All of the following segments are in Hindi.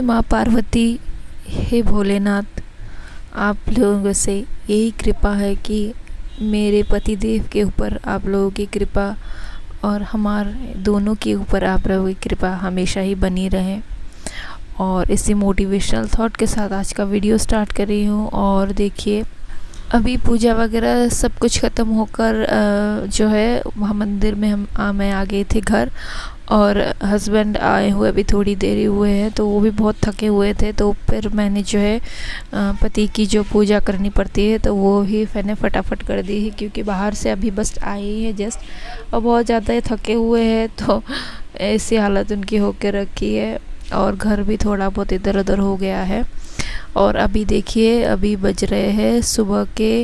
हे माँ पार्वती, हे भोलेनाथ, आप लोगों से यही कृपा है कि मेरे पतिदेव के ऊपर आप लोगों की कृपा और हमारे दोनों के ऊपर आप लोगों की कृपा हमेशा ही बनी रहे। और इसी मोटिवेशनल थॉट के साथ आज का वीडियो स्टार्ट कर रही हूँ। और देखिए, अभी पूजा वगैरह सब कुछ ख़त्म होकर जो है वहाँ मंदिर में मैं आ गई थी घर। और हस्बैंड आए हुए अभी थोड़ी देर ही हुए हैं, तो वो भी बहुत थके हुए थे। तो फिर मैंने जो है पति की जो पूजा करनी पड़ती है तो वो ही मैंने फटाफट कर दी है, क्योंकि बाहर से अभी बस आई ही है जस्ट, और बहुत ज़्यादा थके हुए हैं। तो ऐसी हालत उनकी होकर रखी है और घर भी थोड़ा बहुत इधर उधर हो गया है। और अभी देखिए, अभी बज रहे हैं सुबह के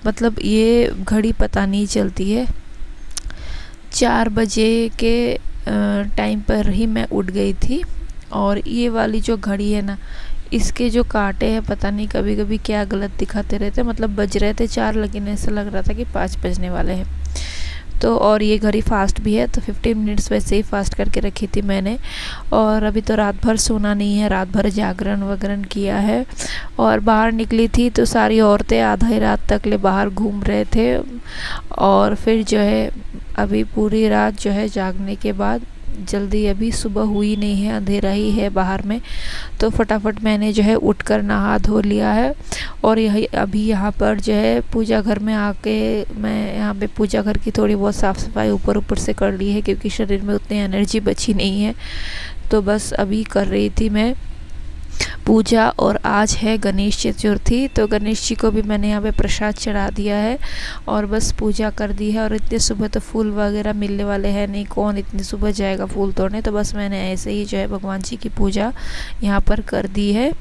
मतलब ये घड़ी पता नहीं चलती है, 4 बजे के टाइम पर ही मैं उठ गई थी। और ये वाली जो घड़ी है ना, इसके जो कांटे हैं पता नहीं कभी कभी क्या गलत दिखाते रहते, मतलब बज रहे थे 4 लेकिन ऐसा लग रहा था कि 5 बजने वाले हैं। तो और ये घड़ी फास्ट भी है, तो 15 मिनट्स वैसे ही फास्ट करके रखी थी मैंने। और अभी तो रात भर सोना नहीं है, रात भर जागरण वगैरह किया है। और बाहर निकली थी तो सारी औरतें आधी रात तक ले बाहर घूम रहे थे। और फिर जो है अभी पूरी रात जो है जागने के बाद जल्दी, अभी सुबह हुई नहीं है, अंधेरा ही है बाहर में, तो फटाफट मैंने जो है उठकर नहा धो लिया है। और यही अभी यहाँ पर जो है पूजा घर में आके मैं यहाँ पे पूजा घर की थोड़ी बहुत साफ़ सफाई ऊपर ऊपर से कर ली है, क्योंकि शरीर में उतनी एनर्जी बची नहीं है। तो बस अभी कर रही थी मैं पूजा। और आज है गणेश चतुर्थी, तो गणेश जी को भी मैंने यहाँ पे प्रसाद चढ़ा दिया है और बस पूजा कर दी है। और इतने सुबह तो फूल वगैरह मिलने वाले हैं नहीं, कौन इतनी सुबह जाएगा फूल तोड़ने, तो बस मैंने ऐसे ही जो है भगवान जी की पूजा यहाँ पर कर दी है।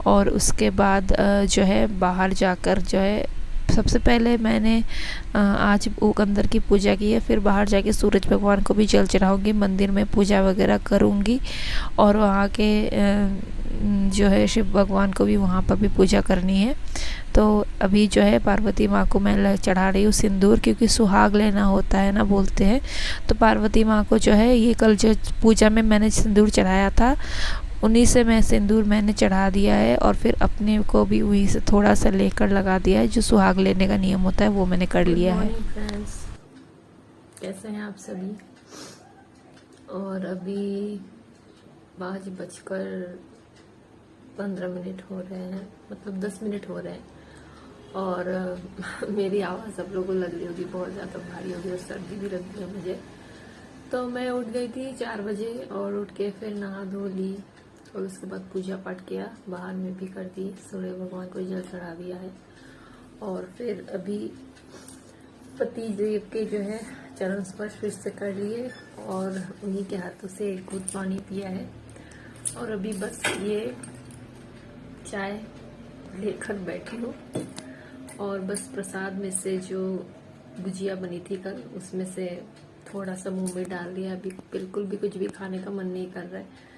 और उसके बाद जो है बाहर जाकर जो है सबसे पहले मैंने आज वो अंदर की पूजा की है, फिर बाहर जाके सूरज भगवान को भी जल चढ़ाऊँगी, मंदिर में पूजा वगैरह करूँगी। और वहाँ के जो है शिव भगवान को भी वहाँ पर भी पूजा करनी है। तो अभी जो है पार्वती माँ को मैं चढ़ा रही हूँ सिंदूर, क्योंकि सुहाग लेना होता है ना, बोलते हैं। तो पार्वती माँ को जो है ये कल जो पूजा में मैंने सिंदूर चढ़ाया था, उन्हीं से मैं सिंदूर मैंने चढ़ा दिया है। और फिर अपने को भी वहीं से थोड़ा सा लेकर लगा दिया है, जो सुहाग लेने का नियम होता है वो मैंने कर लिया है। फ्रेंड्स, कैसे हैं आप सभी? और अभी 5 बजकर 15 मिनट हो रहे हैं, मतलब 10 मिनट हो रहे हैं। और मेरी आवाज़ सब लोगों को लग रही होगी बहुत ज़्यादा भारी होगी और सर्दी भी लग रही है मुझे। तो मैं उठ गई थी 4 बजे और उठ के फिर नहा धो ली और उसके बाद पूजा पाठ किया, बाहर में भी कर दी, सूर्य भगवान को जल चढ़ा दिया है। और फिर अभी पति देव के जो है चरण स्पर्श फिर से कर लिए और उन्हीं के हाथों से एक घूंट पानी पिया है। और अभी बस ये चाय लेकर बैठी हूँ और बस प्रसाद में से जो गुजिया बनी थी कल, उसमें से थोड़ा सा मुंह में डाल दिया। अभी बिल्कुल भी कुछ भी खाने का मन नहीं कर रहा है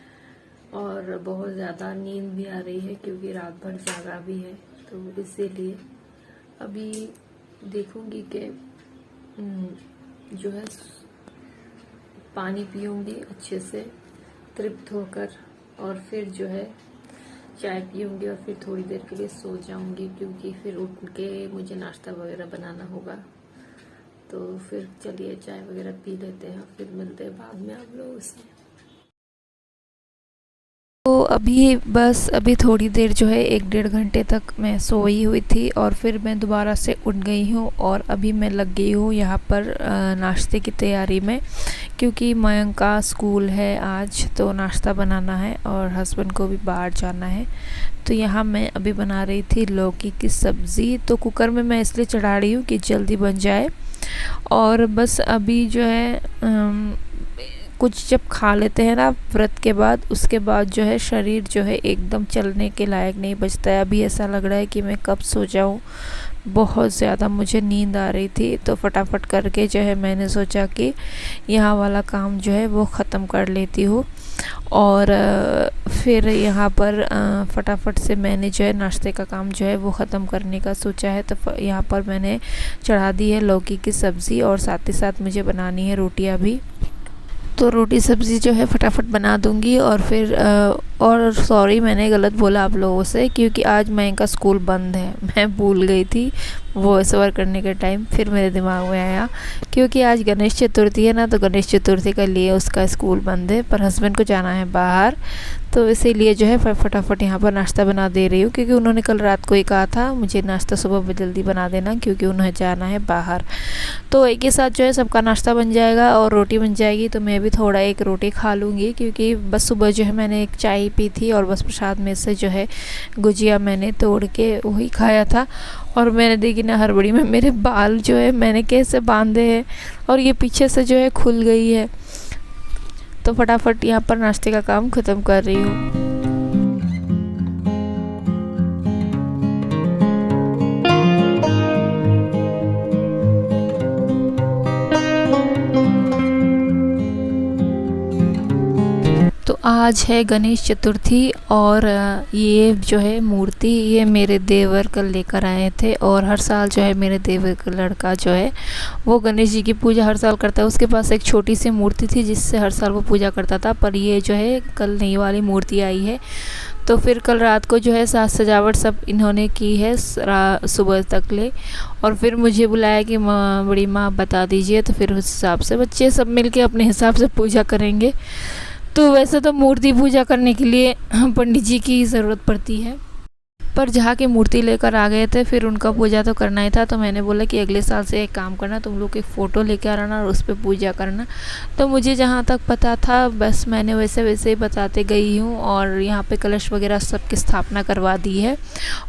और बहुत ज़्यादा नींद भी आ रही है, क्योंकि रात भर जागा भी है। तो इसीलिए अभी देखूंगी कि जो है पानी पीऊंगी अच्छे से तृप्त होकर, और फिर जो है चाय पीऊंगी और फिर थोड़ी देर के लिए सो जाऊंगी, क्योंकि फिर उठ के मुझे नाश्ता वगैरह बनाना होगा। तो फिर चलिए चाय वगैरह पी लेते हैं, फिर मिलते हैं बाद में आप लोगों से। तो अभी थोड़ी देर जो है 1-1.5 घंटे तक मैं सोई हुई थी और फिर मैं दोबारा से उठ गई हूँ। और अभी मैं लग गई हूँ यहाँ पर नाश्ते की तैयारी में, क्योंकि मयंक का स्कूल है आज, तो नाश्ता बनाना है और हस्बैंड को भी बाहर जाना है। तो यहाँ मैं अभी बना रही थी लौकी की सब्ज़ी। तो कुकर में मैं इसलिए चढ़ा रही हूँ कि जल्दी बन जाए। और बस अभी जो है कुछ जब खा लेते हैं ना व्रत के बाद, उसके बाद जो है शरीर जो है एकदम चलने के लायक नहीं बचता है। अभी ऐसा लग रहा है कि मैं कब सो जाऊं, बहुत ज़्यादा मुझे नींद आ रही थी। तो फटाफट करके जो है मैंने सोचा कि यहाँ वाला काम जो है वो ख़त्म कर लेती हूँ। और फिर यहाँ पर फटाफट से मैंने जो है नाश्ते का काम जो है वो ख़त्म करने का सोचा है। तो यहाँ पर मैंने चढ़ा दी है लौकी की सब्ज़ी और साथ ही साथ मुझे बनानी है रोटियाँ भी। तो रोटी सब्ज़ी जो है फटाफट बना दूंगी और फिर और सॉरी मैंने गलत बोला आप लोगों से, क्योंकि आज मयंक का स्कूल बंद है। मैं भूल गई थी वॉइस ओवर करने के टाइम, फिर मेरे दिमाग में आया क्योंकि आज गणेश चतुर्थी है ना, तो गणेश चतुर्थी के लिए उसका स्कूल बंद है, पर हस्बैंड को जाना है बाहर, तो इसीलिए जो है फटाफट यहाँ पर नाश्ता बना दे रही हूँ, क्योंकि उन्होंने कल रात को ही कहा था मुझे नाश्ता सुबह जल्दी बना देना क्योंकि उन्हें जाना है बाहर। तो एक ही साथ जो है सबका नाश्ता बन जाएगा और रोटी बन जाएगी, तो मैं भी थोड़ा एक रोटी खा लूँगी, क्योंकि बस सुबह जो है मैंने एक चाय पी थी और बस प्रसाद में से जो है गुजिया मैंने तोड़ के वही खाया था। और मैंने देखी ना हड़बड़ी में मेरे बाल जो है मैंने कैसे बांधे हैं और ये पीछे से जो है खुल गई है, तो फटाफट यहाँ पर नाश्ते का काम ख़त्म कर रही हूँ। तो आज है गणेश चतुर्थी और ये जो है मूर्ति ये मेरे देवर कल लेकर आए थे, और हर साल जो है मेरे देवर का लड़का जो है वो गणेश जी की पूजा हर साल करता है। उसके पास एक छोटी सी मूर्ति थी जिससे हर साल वो पूजा करता था, पर ये जो है कल नई वाली मूर्ति आई है। तो फिर कल रात को जो है साज सजावट सब इन्होंने की है सुबह तक ले, और फिर मुझे बुलाया कि माँ बड़ी माँ बता दीजिए, तो फिर उस हिसाब से बच्चे सब मिलके अपने हिसाब से पूजा करेंगे। तो वैसे तो मूर्ति पूजा करने के लिए पंडित जी की ज़रूरत पड़ती है, पर जहाँ की मूर्ति लेकर आ गए थे फिर उनका पूजा तो करना ही था, तो मैंने बोला कि अगले साल से एक काम करना, तुम लोग एक फ़ोटो लेकर आना और उस पर पूजा करना। तो मुझे जहाँ तक पता था बस मैंने वैसे वैसे ही बताते गई हूँ, और यहाँ पे कलश वगैरह सब की स्थापना करवा दी है,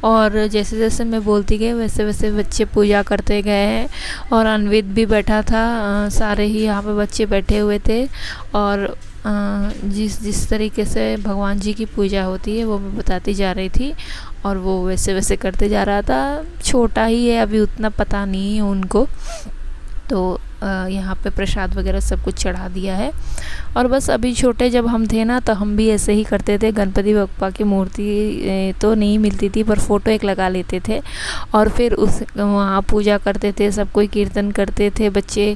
और जैसे जैसे मैं बोलती गई वैसे वैसे बच्चे पूजा करते गए हैं। और अन्वित भी बैठा था, सारे ही यहाँ पे बच्चे बैठे हुए थे, और जिस तरीके से भगवान जी की पूजा होती है वो मैं बताती जा रही थी, और वो वैसे वैसे करते जा रहा था। छोटा ही है अभी, उतना पता नहीं है उनको। तो यहाँ पे प्रसाद वगैरह सब कुछ चढ़ा दिया है, और बस अभी छोटे जब हम थे ना तो हम भी ऐसे ही करते थे। गणपति बप्पा की मूर्ति तो नहीं मिलती थी, पर फ़ोटो एक लगा लेते थे और फिर उस वहाँ पूजा करते थे, सब कोई कीर्तन करते थे बच्चे।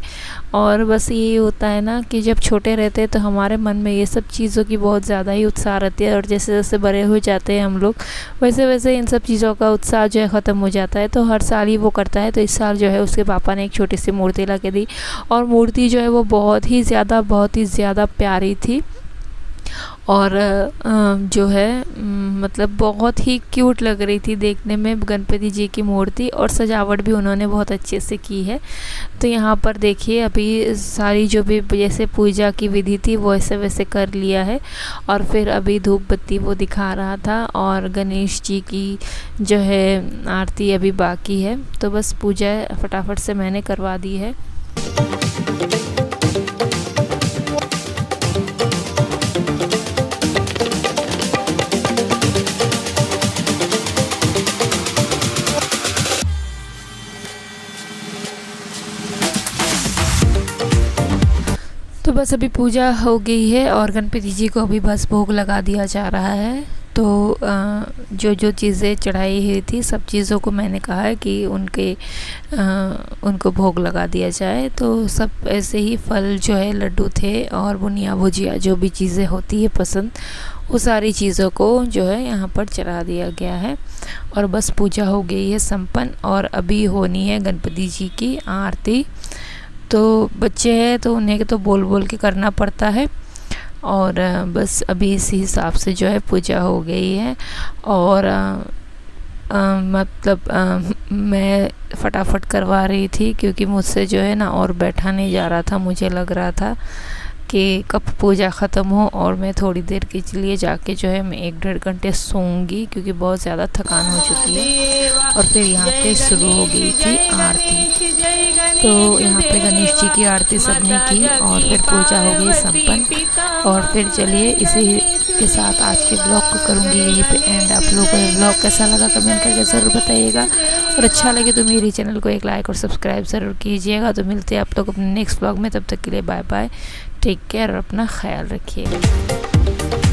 और बस यही होता है ना कि जब छोटे रहते हैं तो हमारे मन में ये सब चीज़ों की बहुत ज़्यादा ही उत्साह रहती है, और जैसे जैसे बड़े हो जाते हैं हम लोग वैसे वैसे इन सब चीज़ों का उत्साह जो है ख़त्म हो जाता है। तो हर साल ही वो करता है, तो इस साल जो है उसके पापा ने एक छोटी सी मूर्ति ला के दी, और मूर्ति जो है वो बहुत ही ज़्यादा प्यारी थी, और जो है मतलब बहुत ही क्यूट लग रही थी देखने में गणपति जी की मूर्ति, और सजावट भी उन्होंने बहुत अच्छे से की है। तो यहाँ पर देखिए अभी सारी जो भी जैसे पूजा की विधि थी वो ऐसे वैसे कर लिया है, और फिर अभी धूप बत्ती वो दिखा रहा था, और गणेश जी की जो है आरती अभी बाकी है। तो बस पूजा फटाफट से मैंने करवा दी है। तो बस अभी पूजा हो गई है और गणपति जी को अभी बस भोग लगा दिया जा रहा है। तो जो जो चीज़ें चढ़ाई हुई थी सब चीज़ों को मैंने कहा है कि उनको भोग लगा दिया जाए। तो सब ऐसे ही फल जो है लड्डू थे और बुनिया भुजिया जो भी चीज़ें होती है पसंद, वो सारी चीज़ों को जो है यहाँ पर चढ़ा दिया गया है। और बस पूजा हो गई है संपन्न, और अभी होनी है गणपति जी की आरती। तो बच्चे हैं तो उन्हें तो बोल बोल के करना पड़ता है, और बस अभी इसी हिसाब से जो है पूजा हो गई है। और मैं फटाफट करवा रही थी क्योंकि मुझसे जो है ना और बैठा नहीं जा रहा था। मुझे लग रहा था कि कब पूजा ख़त्म हो और मैं थोड़ी देर के लिए जाके जो है मैं 1-1.5 घंटे सोऊंगी, क्योंकि बहुत ज़्यादा थकान हो चुकी है। और फिर यहाँ पे शुरू हो गई थी आरती। तो यहाँ पे गणेश जी की आरती सबने की और फिर पूजा हो गई संपन्न। और फिर चलिए इसी के साथ आज के ब्लॉग को करूँगी यहीं पे एंड। आप लोगों को ये ब्लॉग कैसा लगा कमेंट करके ज़रूर बताइएगा, और अच्छा लगे तो मेरी चैनल को एक लाइक और सब्सक्राइब ज़रूर कीजिएगा। तो मिलते हैं आप लोग अपने नेक्स्ट ब्लॉग में, तब तक के लिए बाय बाय, टेक केयर और अपना ख्याल रखिएगा।